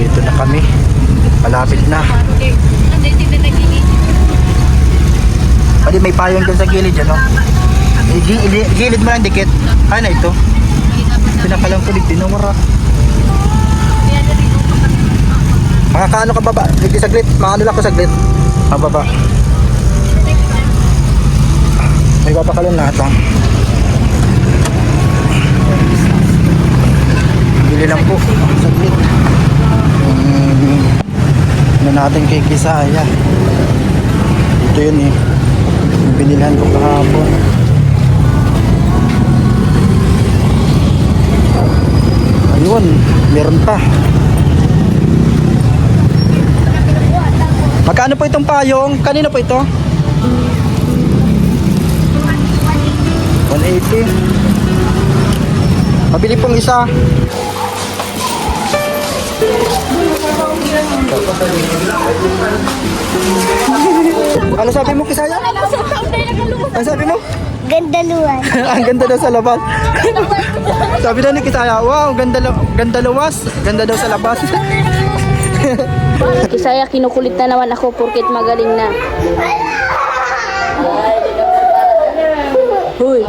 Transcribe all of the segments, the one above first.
Dito na kami. Malapit na. Pwede may payong dyan sa gilid dyan, no? Gilid mo lang dikit. Ano ito? Pinakalang kulit, tinawara. Makakaano ka baba? Hindi saglit. Maano lang ko saglit. Baba. May papakalon lahat lang. Bili lang po. Saglit. Ano natin kay Kisaya. Ito yun eh. Binilhan ko kahapon. Ayun. Meron pa. Magkano po itong payong? Kanino po ito? 180. Pabili pong isa. Ano sabi mo, Kisaya? Ano sabi mo? Ganda luwan. Ang ganda daw sa labas. Sabi daw ni Kisaya, wow, ganda luwas. Ganda daw sa labas. Kisaya, kinukulit na naman ako porket magaling na. Huy.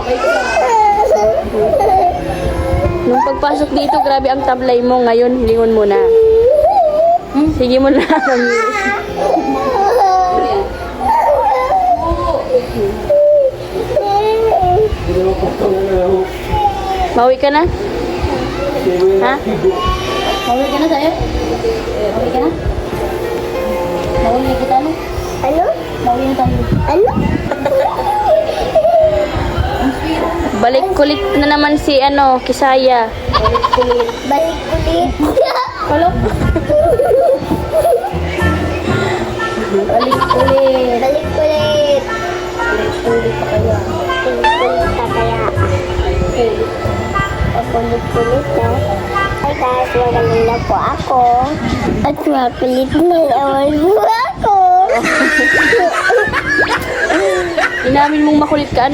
Nung pagpasok dito, grabe ang tablay mo. Ngayon, lingon mo na. Sige mo na. Mawi ka na? Ha? Mawi ka na sa'yo? Mawi ka na? Mawi na kita no? Ano? Mawi na tayo. Ano? Balik kulit na naman si Kisaya. Balik ulit. Halo? Balik ulit. Balik ulit. Ulit pa kaya. Ulit pa kaya. Ulit na. Hi guys, magaling na po ako. At mapilit na naman po ako. Inamin mong makulit ka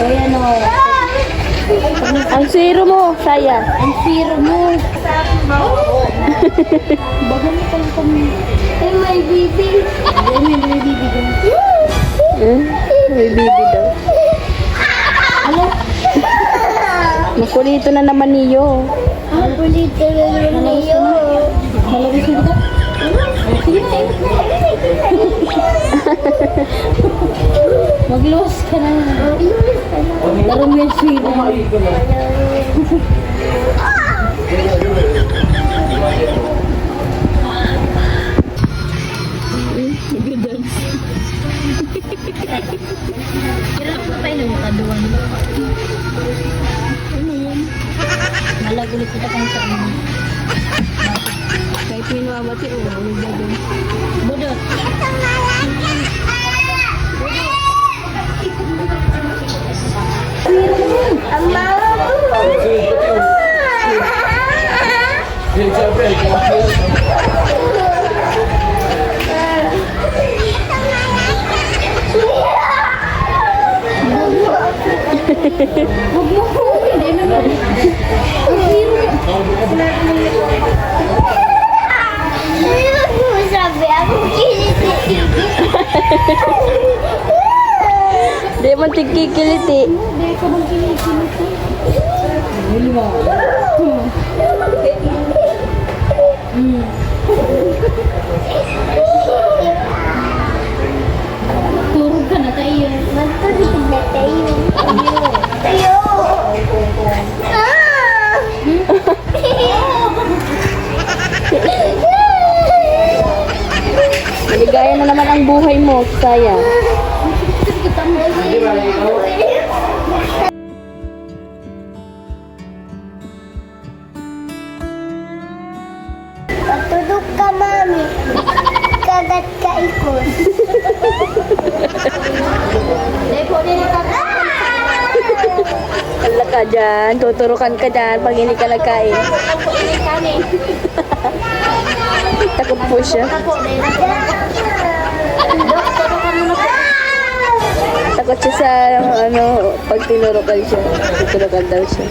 Ayan o. Ang zero mo, Saya. Ang siro mo. Bagal mo pang kami. Ay, may bibi. May bibi daw. May bibi daw. Ano? Makulito na naman niyo. Ang kulit na naman niyo. Malabis na kita? Magluwas ka na. Laro mo yung sweet. Hirap pa tayo ng kaduan. Ano yun? Malagulit kita kang sa ano. Kahit minumabati o ulit na doon. Budot. Sabi ako kilit. Di mo tigkikiliti. Hindi ka bang kilit. Turog ka na tayo. Magtulog na tayo. Tayo. Maligaya na naman ang buhay mo, Saya. Patulog ka, mami. Kagat ka ikot. Wala ka dyan. Tuturukan ka dyan pag hindi ka nagkain. Takot po siya. Takot siya sa ano, pag tinurukan siya. Tinurukan daw siya.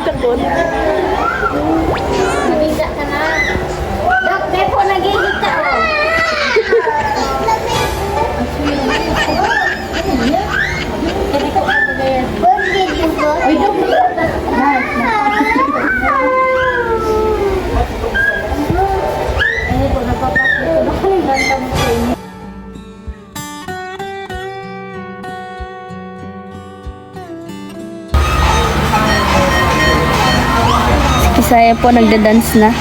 Takot. Nagigit ka na. Dok, may po nagigit ka. Kisaya po nagda-dance na.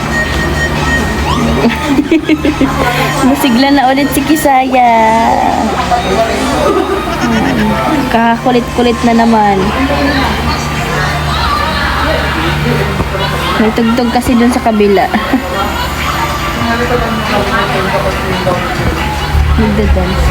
Masigla na ulit si Kisaya. Kakakulit-kulit na naman. May tugtog kasi dun sa kabila. Nagda-dance.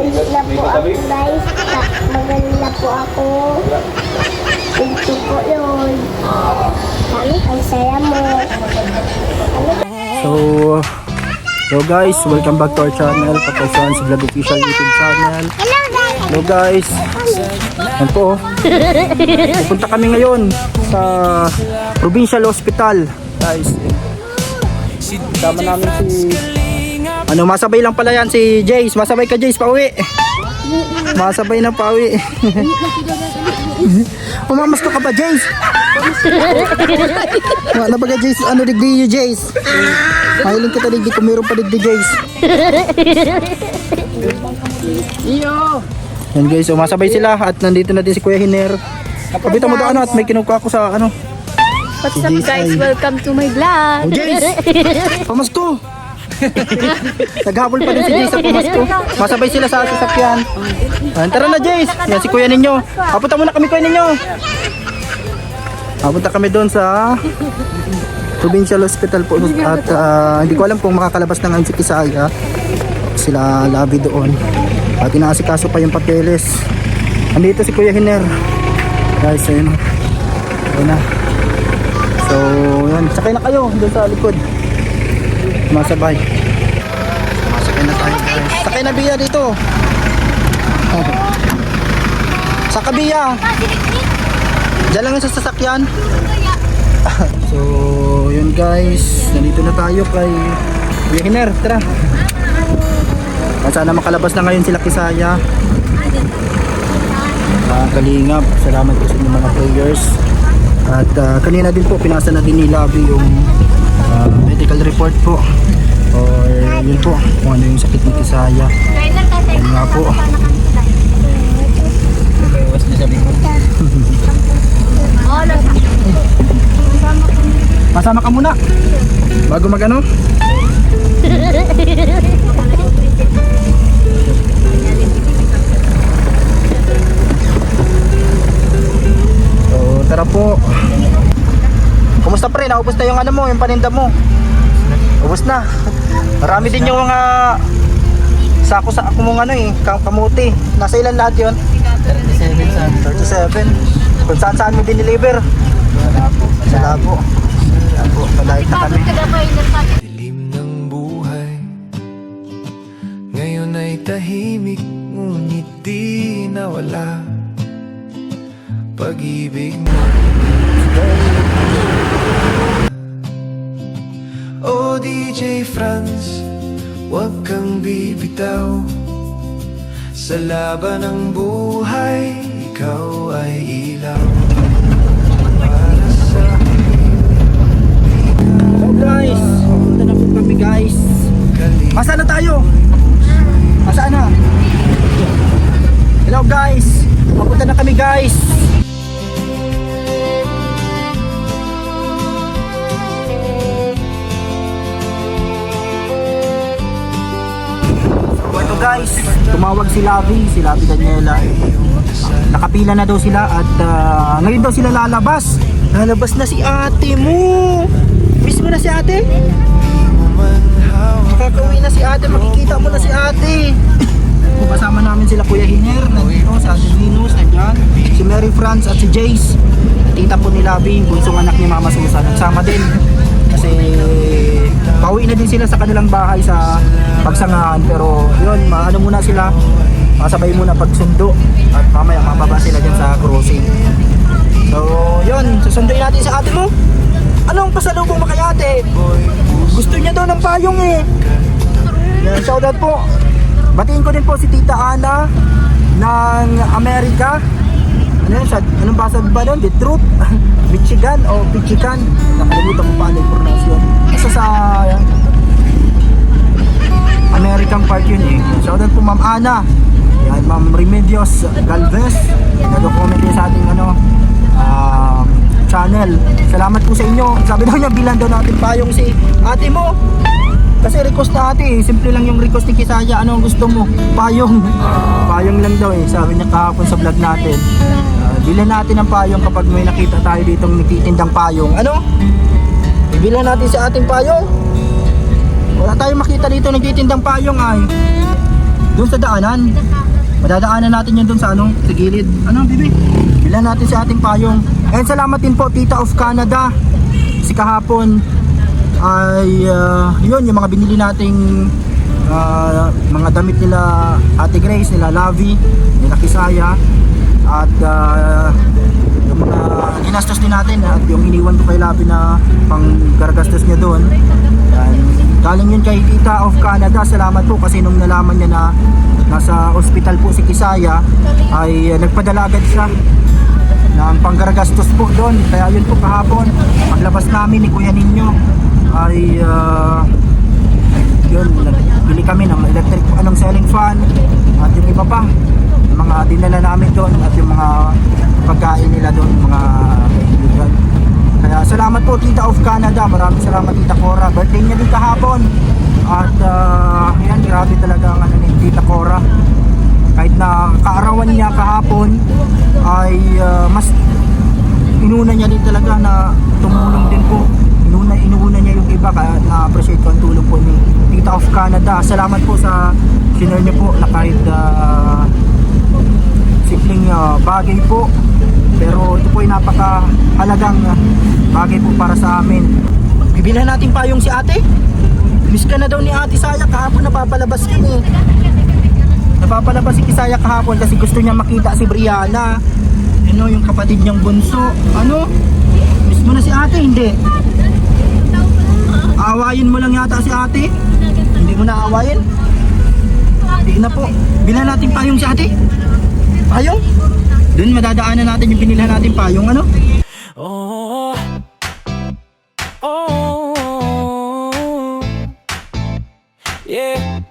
Ulit na po ako guys. Maganda po ako. Ito po yun. Kami, ang saya mo. So, hello guys, welcome back to our channel, Papaysuans Vlog Official YouTube channel. Hello guys. Yan po. Pupunta kami ngayon sa Provincial Hospital. Guys, kasama namin si masabay lang pala yan si Jace. Masabay ka Jace, pauwi. Masabay na pauwi. Umamasto ka pa Jace. Wala ba ka Jace? Ano digdi yung Jace? Mahiling kita digdi kung meron pa digdi Jace. Yan guys, umasabay sila at nandito na din si Kuya Hiner. Kapita mo doon at may kinukuha ko sa ano. What's up guys? Welcome to my vlog. Oh Jace! Pamasko! Naghabol pa din si Jace sa pamasko. Masabay sila sa sasakyan. Tara na Jace! Yan si Kuya ninyo. Papunta muna kami Kuya ninyo. Papunta kami doon sa Provincial Hospital po. At hindi ko alam kung makakalabas na ngayon si Kisaya. Sila labi doon. At inaasikaso pa yung papeles. Andito si Kuya Hiner. Guys, ayun. Ayun na. So, yan. Sakay na kayo doon sa likod. Masabay. Masakay na tayo guys. Sakay na Bia dito. Sa Kabiya. Diyan lang sa sasakyan. So, yun guys. Nandito na tayo kay Kuya Hiner. Tara. Sana makalabas na ngayon sila Kisaya. Kalingap, salamat po sa inyong mga prayers. At kanina din po pinasa na din ni Labi yung medical report po, or yun po kung ano yung sakit ni Kisaya. Yan nga po. Masama ka muna bago magano. So tara po. Kumusta pre? Naubos na yung ano mo, yung paninda mo? Ubos na. Marami din yung mga sako sa ako mong ano eh, kamuti. Nasa ilan lahat yun? 37. Kung saan mo diniliver? Sa Labo. Malait na kami. Dilim ng buhay ngayon ay tahimik, ngunit di nawala pag-ibig mo. Oh DJ Franz, huwag kang bibitaw sa laban ng buhay, ikaw ay ilaw para sa So guys, punta na po kami guys. Masaan na tayo? Masaan na? Hello guys, papunta na kami guys. So ito guys, tumawag si Lavi Daniela. Nakapila na daw sila at ngayon daw sila lalabas. Lalabas na si ate mo. Miss mo na si ate? Kakauwi na si ate, makikita mo na si ate. Kasama namin sila Kuya Hiner, nandito, si Ate Venus, nandyan, si Mary Franz at si Jace. Tita po ni Labi, bunsong anak ni Mama Susan. Nagsama din kasi pauwi na din sila sa kanilang bahay sa Pagsangahan. Pero yun, ano muna sila, masabay muna pagsundo at mamaya mababa sila dyan sa crossing. So yun, susunduin natin sa ate mo. Anong pasalubong mo kay ate? Gusto niya daw ng payong eh. Yan, shoutout po. Batiin ko din po si Tita Ana ng Amerika. Ano yun? Anong basa ba doon? Detroit? Michigan o Michigan? Nakalimutan ko paano yung pronounce yun. Isa sa American part yun eh. Shoutout po Ma'am Ana. Yan, Ma'am Remedios Galvez. Nag-comment din sa ating channel. Salamat po sa inyo. Sabi daw niya bilan daw natin payong si ate mo. Kasi request na ate, simple lang yung request ni Kisaya. Ano ang gusto mo? Payong. Payong lang daw eh. Sabi niya kahapon sa vlog natin. Bilan natin ang payong kapag may nakita tayo ditong nagtitindang payong. Ano? Bibilan natin sa ating payong. Wala tayong makita dito nagtitindang payong ay. Doon sa daanan. Madadaanan natin yun doon sa sa gilid. Ano, bibi? Bilan natin sa ating payong. And salamat din po Tita of Canada. Si kahapon ay yun yung mga binili nating mga damit nila Ate Grace, nila Lavi, nila Kisaya at yung mga ginastos din natin at yung iniwan ko kay Lavi na pang garagastos niya doon. Galing yun kay Tita of Canada. Salamat po kasi nung nalaman niya na nasa ospital po si Kisaya ay nagpadala agad siya ng panggaragastos po doon. Kaya yun po kahapon paglabas namin ni Kuya Ninyo ay yun, bili kami ng electric selling fan at yung iba pa mga dinala namin doon at yung mga pagkain nila doon, mga kaibigan. Kaya salamat po Tita of Canada, maraming salamat Tita Cora, birthday niya din kahapon at yan, grabe talaga ang ni Tita Cora. Kahit na kaarawan niya kahapon ay mas inuna niya din talaga na tumulong din po. Inuuna niya yung iba, kaya na-appreciate ko ang tulong po ni Tita of Canada. Salamat po sa sinare niyo po na kahit simpleng bagay po, pero ito po ay napakahalagang bagay po para sa amin. Bibilhan natin payong si ate. Miss ka na daw ni Ate Saya, kahapon napapalabas yun eh. Napapalabas si Kisaya kahapon kasi gusto niya makita si Brianna. Ano, yung kapatid niyang bunso. Ano? Miss mo na si ate, hindi? Aawayin mo lang yata si ate? Hindi mo na aawayin? Hindi na po. Bilan natin payong si ate. Payong? Doon madadaanan natin yung binilhan natin pa, yung ano? Oh, oh, yeah.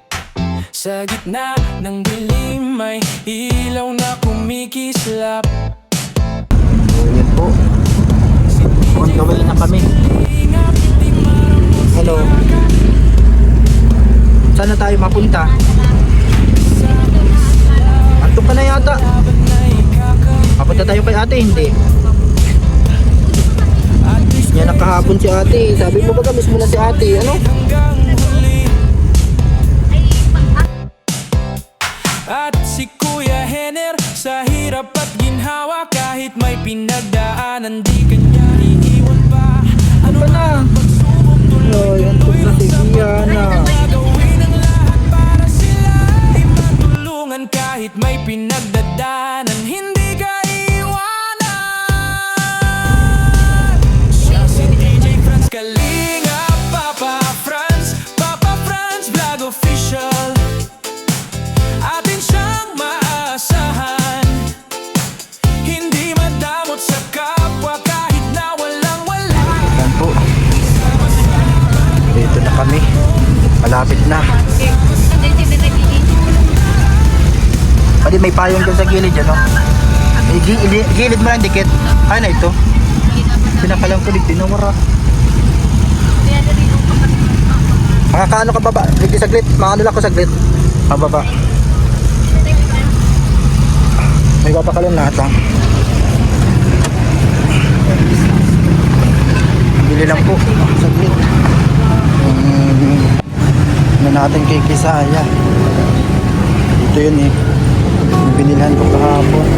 Sa gitna ng dilim may ilaw na kumikislap. Yun po. On the way na kami. Hello. Saan na tayo mapunta? Antok ka na yata. Mapunta tayo kay ate, hindi? Yan ang kahapon si ate. Sabi mo ba miss mo na si ate? Ano? At si Kuya Henner sa hirap at ginhawa, kahit may pinagdaanan di kanya iiwan pa. Ano pa na? Oh, yan po na si Gianna. Gagawin ang lahat para sila ay matulungan, kahit may pinagdadaanan hindi ka iwanan. Siya si DJ Franz Kalinga, Papa Franz Vlog Official. Atin siyang maasahan, hindi madamot sa kapwa kahit na walang-wala. Yan po. Dito na kami. Malapit na. Pwede may payong dyan sa gilid, ano? Gilid mo lang dikit. Ano ito? Pinakalang kulit, dinawara. Makakaano ka baba? Dito saglit. Makano lang ko saglit. Mababa. May papakalan lahat lang. Bili lang po. Saglit. Ano natin kay Kisaya. Ito yun eh. Binilhan ko kahapon.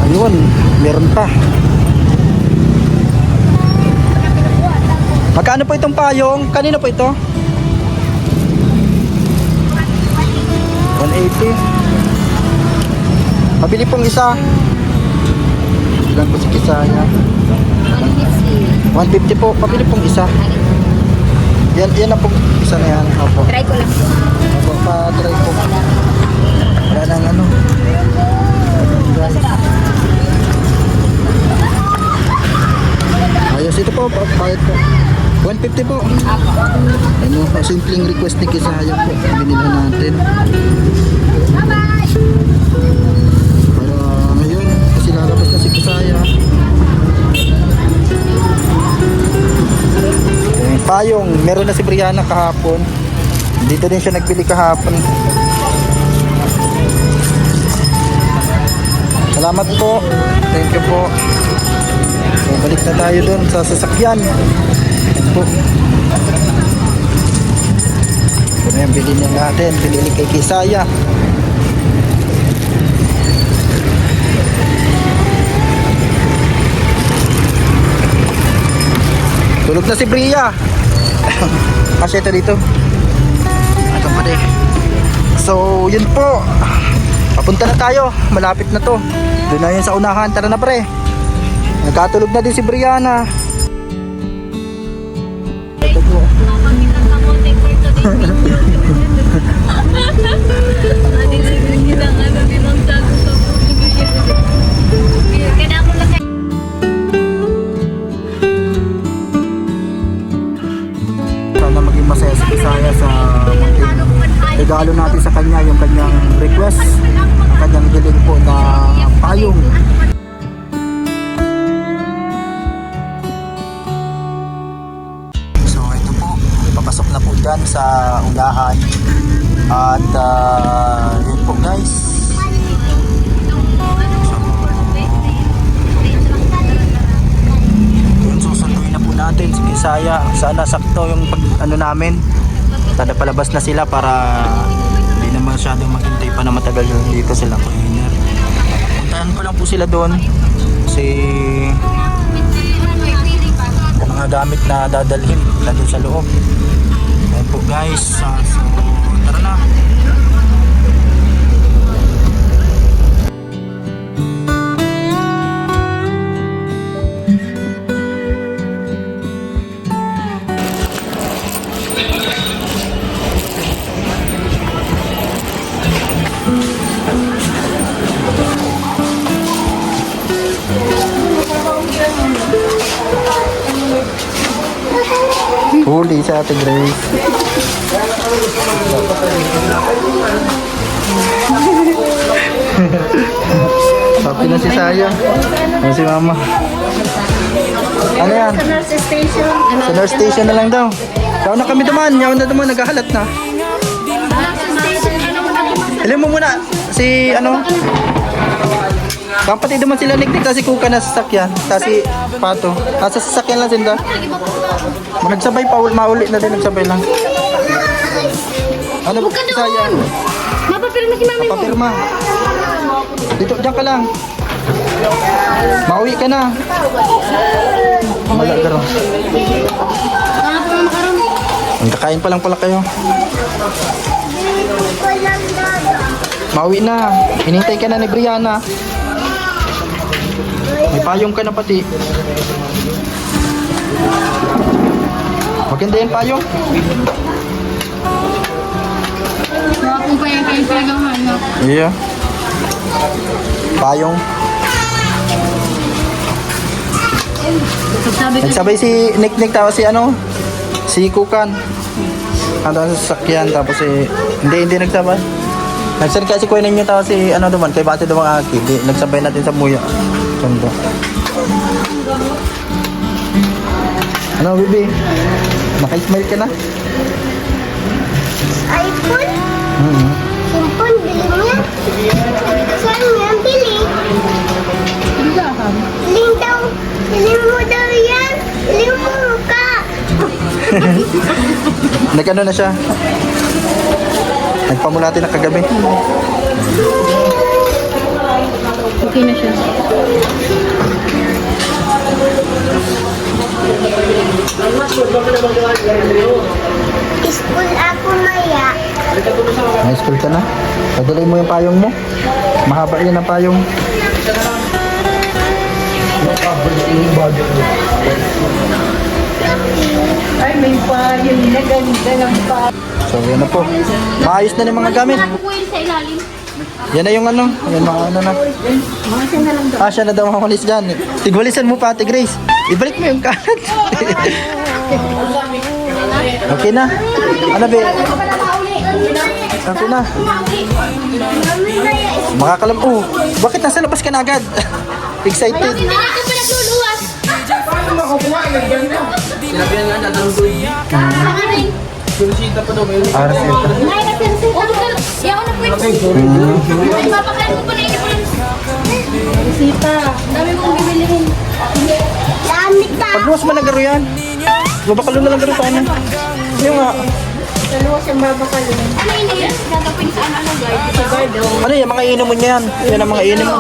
Ayun. Meron pa. Magkano po itong payong? Kanino po ito? 180. Pabili pong isa. Ilan po si Kisaya? 150 po. Pabili pong isa. Yan na pong isa na yan. Opo. Try ko lang po. Opo, pa-try po. Wala nang ano. Ayos ito po. Bayad po. 150 po. Ano, simpleng request ni Kisaya po. Binila natin. Para ngayon, kasi lalabas na si Kisaya. Payong, meron na si Brianna kahapon. Dito din siya nagbili kahapon. Salamat po. Thank you po. So, balik na tayo dun sa sasakyan. Yan po. Ito na yung bilhin natin. Bilhin kay Kisaya. Tulog na si Bria. Kasi ito dito. Ito pa rin. So, yun po. Papunta na tayo. Malapit na to. Doon na yun sa unahan. Tara na pre. Nagkatulog na din si Brianna. Ito po. Sana maging masaya si Kisaya sa regalo natin sa kanya, yung kanyang request, ang kanyang hiling po na payong. So ito po, papasok na po dyan sa unahan. At yun po guys. Yun, susunduin na po natin si Kisaya. Sana sakto yung ano namin. Tada palabas na sila para hindi na masyadong maghintay pa na matagal dito sila cleaner. Puntahan ko lang po sila doon kasi mga gamit na dadalhin nandun sa loob. Ayan po guys. So tara na. Huli sa Ate Grace. Happy na si Saya. Ano si Mama? Ano yan? Nurse station. Sa nurse station na lang daw. Yaw na kami duman. Yaw na duman. Naghahalat na. Alam mo muna. Si ano? Kapatid naman sila Niknik kasi kuka na sasakyan. Kasi Pato. Sa sasakyan lang sila. Nagsabay pa. Maulit na din. Nagsabay lang. Ano ba? Saya. Mapapirma si mami mo. Papirma. Dito, diyan ka lang. Mauwi ka na. Wala ka rin. Ano po mga karon? Kakain pa lang pala kayo. Mauwi na. Hinintay ka na ni Brianna. May payong ka na pati. Maganda yan payong. Mga kung kaya kayo talagang hanap. Iya. Payong. Sabi ko, Nagsabay si Niknik tapos si ano? Si Kukan. Ano sa sasakyan tapos si hindi nagsabay. Nagsabay kasi kuya ninyo tapos si ano naman kay Bate daw ang aki. Di, nagsabay natin sa Muya. Ganda. Ano bibi? Naka-smile ka na? iPhone? Cellphone, bili niya. Saan niya bili? Bili daw. Bili mo daw yan. Bili mo ka. Nag-ano na siya? Nagpamulati na kagabi. okay na siya. School ako maya. High school ka na? Padalay mo yung payong mo. Mahaba yan ang payong. Ay, may payong na ganda ng payong. So yan na po. Maayos na yung mga gamit. Kukuin sa ilalim. Yan na yung ano. Yan mga ano na. Ah, siya na daw makawalis dyan. Tigwalisan mo pa, Ate Grace. Ibalik mo yung kalat. Okay na. Ano be? Okay na. Makakalam. Oh, bakit nasa labas ka na agad? Excited. Hindi na ako pinagluluwas. Ah, center. Ay, nagsinsip. Yaw na po ito. Ay, mapakain mo pa na ito. Sita. Dami mong bibilihin. Damit na. Pagluwas mo na garo yan. Babakalo na lang garo pa ano. Yung nga. Dalawa siyang babakalong. Ano yun? Gagawin sa ano guys? Sa guard. Ano yan? Mga inom mo niyan. Yan ang mga inom mo.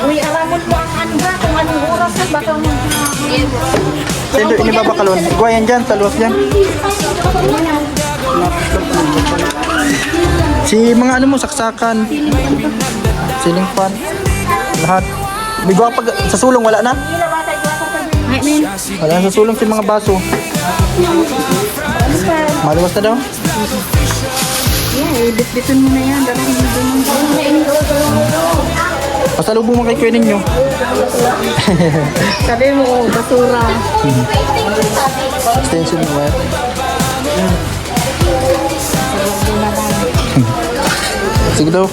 Uy, alamon mo ang ano ba? Kung anong oras na baka mo. Sendo, ini babakalon. Igual yan dyan. Sa luwas dyan. Si mga ano mo, saksakan. Ceiling fan. Lahat. May gawa pag sa sulong wala na? Ay, men. Wala na sa sulong si mga baso. Maluwas na daw? Yeah, ibit-bitin mo na yan. Dalahin mo din yung Pasalubong mo kay kuya ninyo. Sabi mo, basura. Extension mo eh. Sige daw.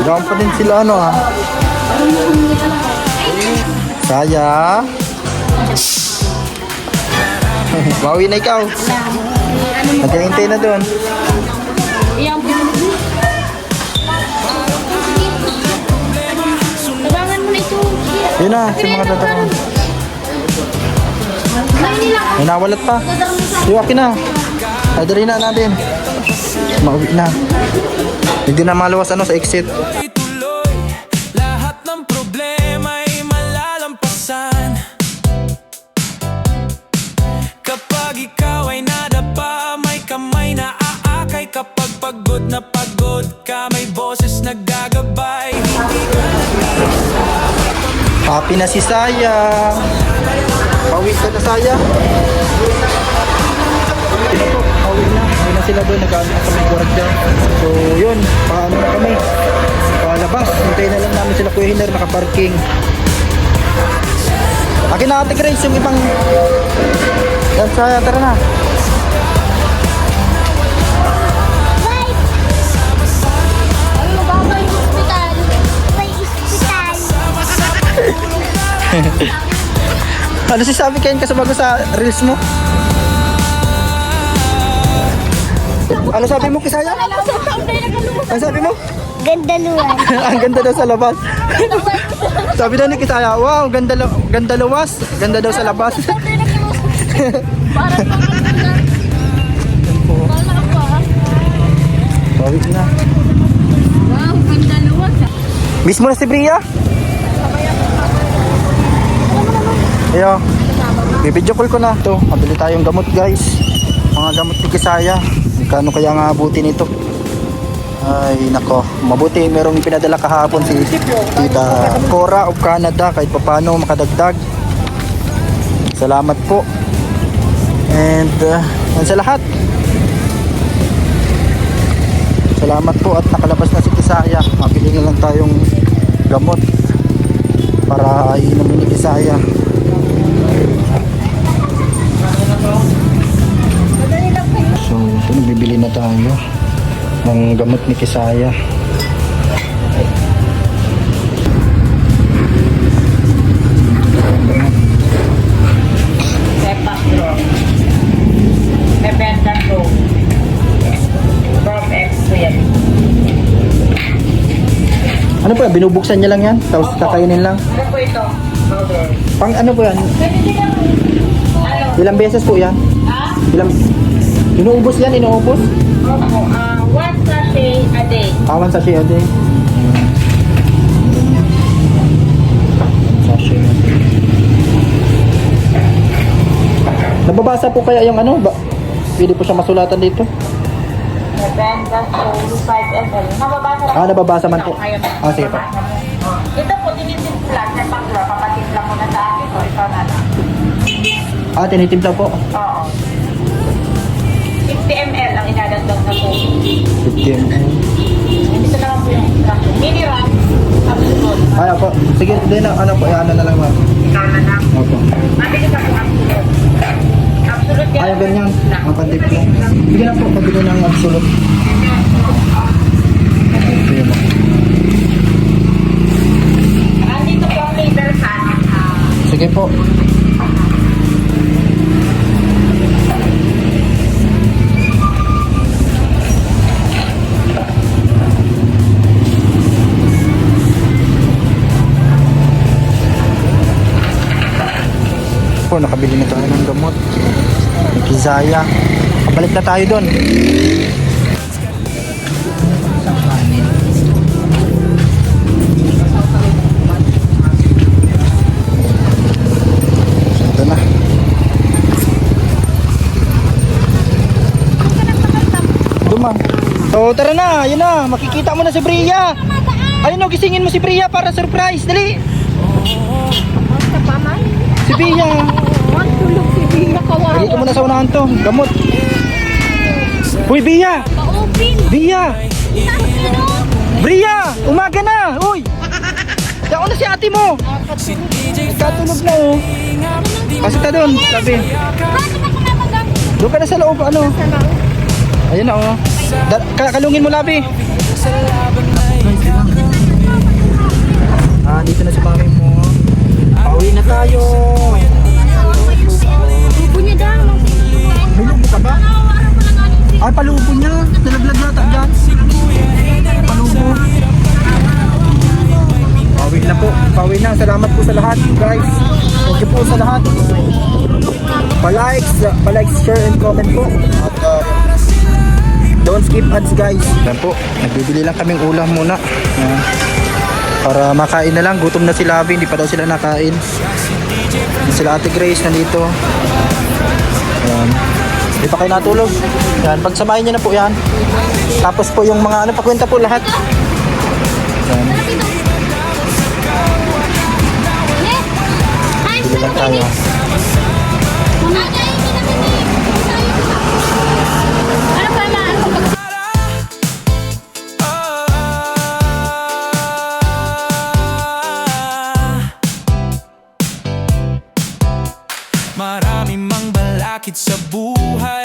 Gawin pa din sila ano ah. Saya. Bawi na ikaw. Naghihintay na doon. iyang pinag- Tabangan mo na ito. Yun na, sa mga tatanong. Ay, nila. May nawalat pa. Iwaki na. Adali na natin. Mauwi na. Hindi na maluwas ano sa exit. Ituloy, lahat ng problema ay malalampasan. Kapag ikaw ay nadapa, may kamay na aakay. Kapag pagod na pagod ka, may boses naggagabay. Hindi ka Happy na si Saya. Pauwi ka na Saya. Pauwi na. Pauwi na sila doon. Nag-ano na kami guard dyan. So yun. Paano na kami. Palabas. Hintayin na lang namin sila Kuya Hiner nakaparking. Akin na Ate Grace yung ibang Yan, Saya, tara na. Bye! Ay, mababa yung hospital. May hospital. Ano sabi kayo kasabago sa reels mo? Ano sabi mo, Kisaya? Ano sabi mo? Ganda luwan. Ang ganda daw sa labas. Sabi daw ni Kisaya, wow, ganda luwas. Ganda daw sa labas. Pawit na. Wow, ganda luwas. Miss mo na si Bria? Ayo. Bibidyo call ko na. Ito, mabili tayong gamot guys. Mga gamot ni Kisaya. Kano kaya nga abuti nito? Ay nako, mabuti merong pinadala kahapon si Tita Cora of Canada kahit paano makadagdag. Salamat po. And yan sa lahat. Salamat po at nakalabas na si Kisaya. Mabili na lang tayong gamot para inumin ni Kisaya. So, ito bibili na tayo ng gamot ni Kisaya. Sepak bro. Nebenta bro. From X-Ray. Ano po yan? Binubuksan niya lang yan? Tapos kakainin lang? Ano po ito? Powder. Pang ano po yan? Ilang beses po yan? Ah? Ilang... Inuubos yan? Inuubos? Opo. One sachet a day. Awan sachet a day. Sachet a day. Nababasa po kaya yung ano? Pwede po siya masulatan dito? Nebenta so 5 ml. Nababasa lang. Nababasa man po. Ngayon, Sige po. ito po, tinitimpla. Sepak bro. Papatimpla mo na sa akin. O ito na lang. Tinitimpla po. Oo. 50 ml ang inadagdag na po. 50 ml. Ito naman po yung mini run. Absolute. Ay, ako. Sige, din na, ano po, ano na lang ma'am. Ikaw na lang. Opo. Mabili ka po absolute. Absolute yan. Ay, ganyan. Ang pantipla. Sige na po, pabili ng absolute. Sige po. Andito po ang label sa Sige po. Po, nakabili na tayo ng gamot. Kisaya. Pabalik na tayo doon. Ito na. Dumang. So tara na, yun na. Makikita mo na si Bria. Ayun o, gisingin mo si Bria para surprise. Dali. Si Bria. Tulog si Bia, kawawa. Lagi ko muna sa unahan to. Gamot. Uy, Bia! Pa-open. Bia! Bria! Umaga na! Uy! Dako na si ate mo! Nagkatulog na oh. Pasita doon, sabi. Doon ka na sa loob, ano? Ayun na oh. Kalungin mo, Labi. Dito na si mami mo. Pauwi na tayo. Lubo niya daw. May lubo ka ba? Ay, palubo niya. Nalaglag nata dyan. Palubo. Pauwi na po. Pauwi na. Salamat po sa lahat, guys. Thank you po sa lahat. Pa-likes, share, and comment po. At don't skip ads, guys. Yan po. Nagbibili lang kaming ulam muna. Para makain na lang. Gutom na si Labi. Hindi pa daw sila nakain. Sila Ate Grace nandito. Ayan. Hindi pa kayo natulog. Yan. Pagsamahin niyo na po yan. Tapos po yung mga ano, pakwenta po lahat. Yan. Bili lang tayo. Ano ba na? Marami mang bala malasakit sa buhay.